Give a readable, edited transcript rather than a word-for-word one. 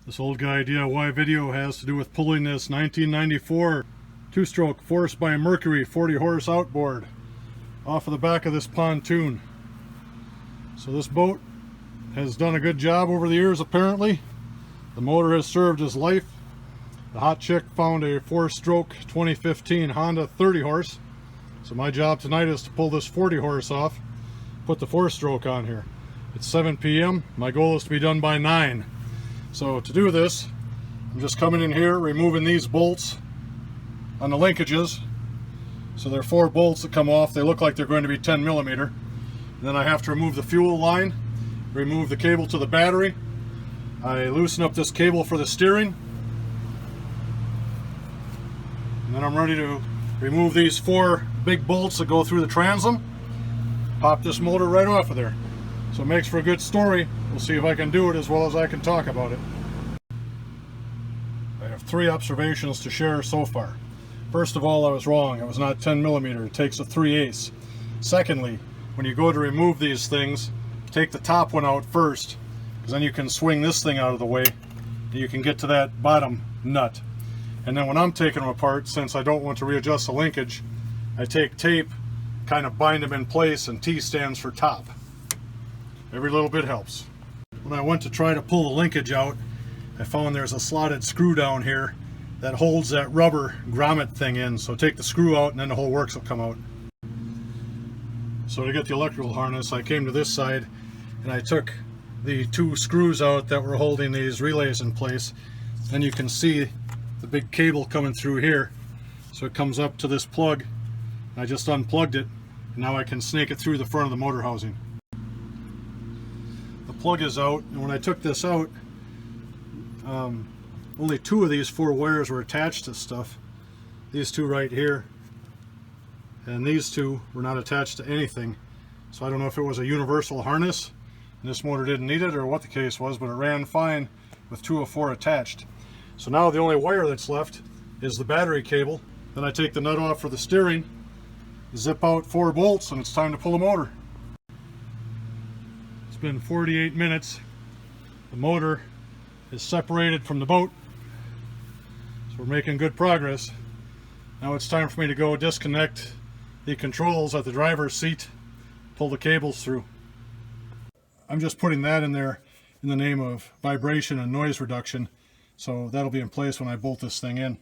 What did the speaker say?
This old guy DIY video has to do with pulling this 1994 two-stroke Force by Mercury 40 horse outboard off of the back of this pontoon. So this boat has done a good job over the years apparently. The motor has served its life. The hot chick found a 4-stroke 2015 Honda 30 horse. So my job tonight is to pull this 40 horse off, put the 4-stroke on here. It's 7 p.m. My goal is to be done by 9. So to do this, I'm just coming in here, removing these bolts on the linkages. So there are 4 bolts that come off. They look like they're going to be 10 millimeter. And then I have to remove the fuel line, remove the cable to the battery. I loosen up this cable for the steering. And then I'm ready to remove these 4 big bolts that go through the transom. Pop this motor right off of there. So it makes for a good story. We'll see if I can do it as well as I can talk about it. I have 3 observations to share so far. First of all, I was wrong. It was not 10 millimeter. It takes a 3/8. Secondly, when you go to remove these things, take the top one out first, because then you can swing this thing out of the way and you can get to that bottom nut. And then when I'm taking them apart, since I don't want to readjust the linkage, I take tape, kind of bind them in place, and T stands for top. Every little bit helps. When I went to try to pull the linkage out, I found there's a slotted screw down here that holds that rubber grommet thing in. So take the screw out and then the whole works will come out. So to get the electrical harness, I came to this side and I took the 2 screws out that were holding these relays in place. Then you can see the big cable coming through here. So it comes up to this plug. I just unplugged it and now I can snake it through the front of the motor housing. The plug is out, and when I took this out, only 2 of these 4 wires were attached to stuff. These 2 right here, and these 2 were not attached to anything. So I don't know if it was a universal harness and this motor didn't need it or what the case was, but it ran fine with 2 of 4 attached. So now the only wire that's left is the battery cable. Then I take the nut off for the steering, zip out 4 bolts, and it's time to pull the motor. It's been 48 minutes. The motor is separated from the boat. So we're making good progress. Now it's time for me to go disconnect the controls at the driver's seat, pull the cables through. I'm just putting that in there in the name of vibration and noise reduction. So that'll be in place when I bolt this thing in.